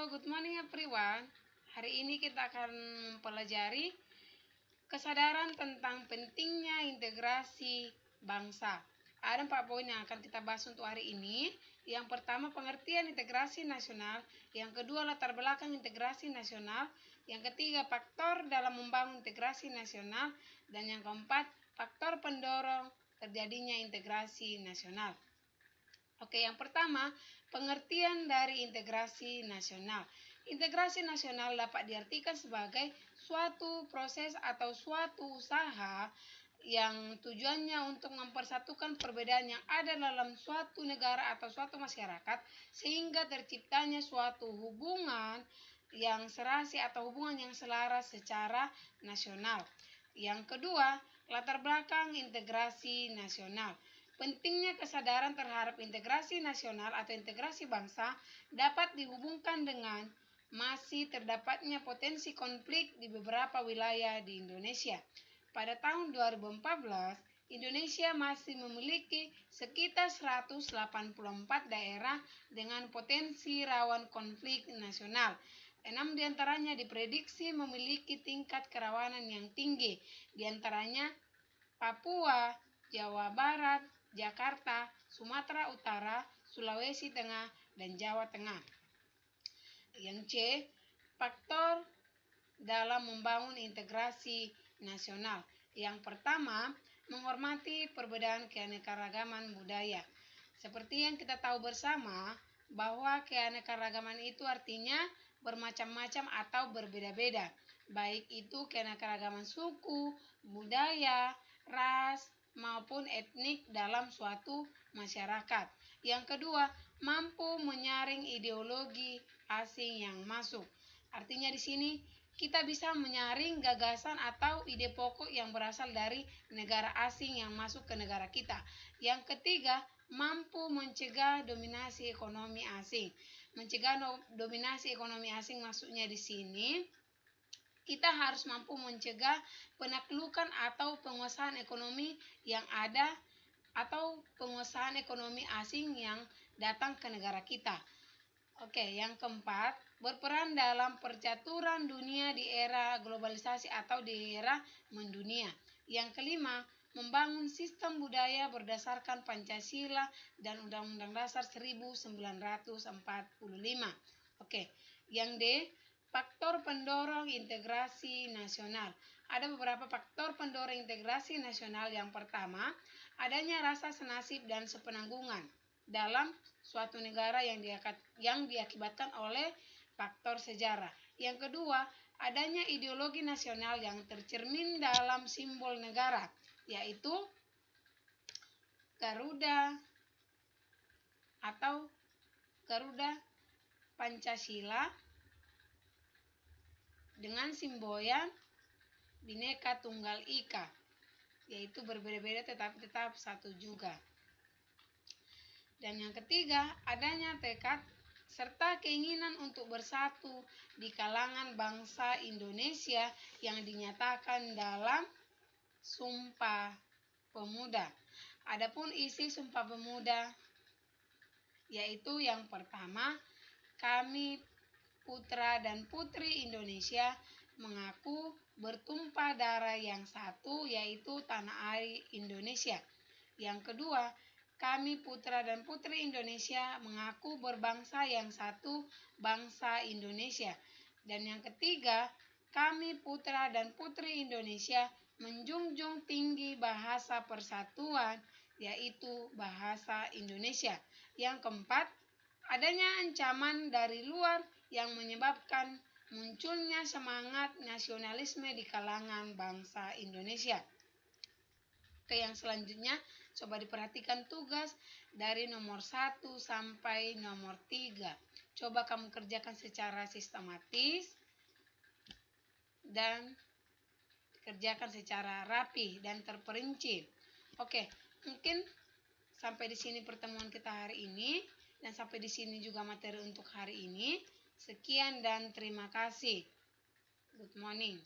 good morning everyone. Hari ini kita akan mempelajari kesadaran tentang pentingnya integrasi bangsa. Ada 4 poin yang akan kita bahas untuk hari ini. Yang pertama, pengertian integrasi nasional. Yang kedua, latar belakang integrasi nasional. Yang ketiga, faktor dalam membangun integrasi nasional. Dan yang keempat, faktor pendorong terjadinya integrasi nasional. Oke, yang pertama, pengertian dari integrasi nasional. Integrasi nasional dapat diartikan sebagai suatu proses atau suatu usaha yang tujuannya untuk mempersatukan perbedaan yang ada dalam suatu negara atau suatu masyarakat sehingga terciptanya suatu hubungan yang serasi atau hubungan yang selaras secara nasional. Yang kedua, latar belakang integrasi nasional. Pentingnya kesadaran terhadap integrasi nasional atau integrasi bangsa dapat dihubungkan dengan masih terdapatnya potensi konflik di beberapa wilayah di Indonesia. Pada tahun 2014, Indonesia masih memiliki sekitar 184 daerah dengan potensi rawan konflik nasional. 6 diantaranya diprediksi memiliki tingkat kerawanan yang tinggi, diantaranya Papua, Jawa Barat, Jakarta, Sumatera Utara, Sulawesi Tengah, dan Jawa Tengah. Yang C, faktor dalam membangun integrasi nasional. Yang pertama, menghormati perbedaan keanekaragaman budaya. Seperti yang kita tahu bersama, bahwa keanekaragaman itu artinya bermacam-macam atau berbeda-beda, baik itu keanekaragaman suku, budaya, ras, maupun etnik dalam suatu masyarakat. Yang kedua, mampu menyaring ideologi asing yang masuk. Artinya di sini kita bisa menyaring gagasan atau ide pokok yang berasal dari negara asing yang masuk ke negara kita. Yang ketiga, mampu mencegah dominasi ekonomi asing. Mencegah dominasi ekonomi asing maksudnya di sini kita harus mampu mencegah penaklukan atau penguasaan ekonomi yang ada atau penguasaan ekonomi asing yang datang ke negara kita. Oke, yang keempat, berperan dalam percaturan dunia di era globalisasi atau di era mendunia. Yang kelima, membangun sistem budaya berdasarkan Pancasila dan Undang-Undang Dasar 1945. Oke, yang D, faktor pendorong integrasi nasional. Ada beberapa faktor pendorong integrasi nasional. Yang pertama, adanya rasa senasib dan sepenanggungan dalam suatu negara yang diakibatkan oleh faktor sejarah. Yang kedua, adanya ideologi nasional yang tercermin dalam simbol negara, yaitu Garuda atau Garuda Pancasila dengan simboyan Bhinneka Tunggal Ika, yaitu berbeda-beda tetapi tetap satu juga. Dan yang ketiga, adanya tekad serta keinginan untuk bersatu di kalangan bangsa Indonesia yang dinyatakan dalam Sumpah Pemuda. Adapun isi Sumpah Pemuda yaitu yang pertama, kami putra dan putri Indonesia mengaku bertumpah darah yang satu, yaitu tanah air Indonesia. Yang kedua, kami putra dan putri Indonesia mengaku berbangsa yang satu, bangsa Indonesia. Dan yang ketiga, kami putra dan putri Indonesia menjunjung tinggi bahasa persatuan, yaitu bahasa Indonesia. Yang keempat, adanya ancaman dari luar yang menyebabkan munculnya semangat nasionalisme di kalangan bangsa Indonesia. Oke, yang selanjutnya coba diperhatikan tugas dari nomor 1 sampai nomor 3. Coba kamu kerjakan secara sistematis dan kerjakan secara rapi dan terperinci. Oke, mungkin sampai di sini pertemuan kita hari ini dan sampai di sini juga materi untuk hari ini. Sekian dan terima kasih. Good morning.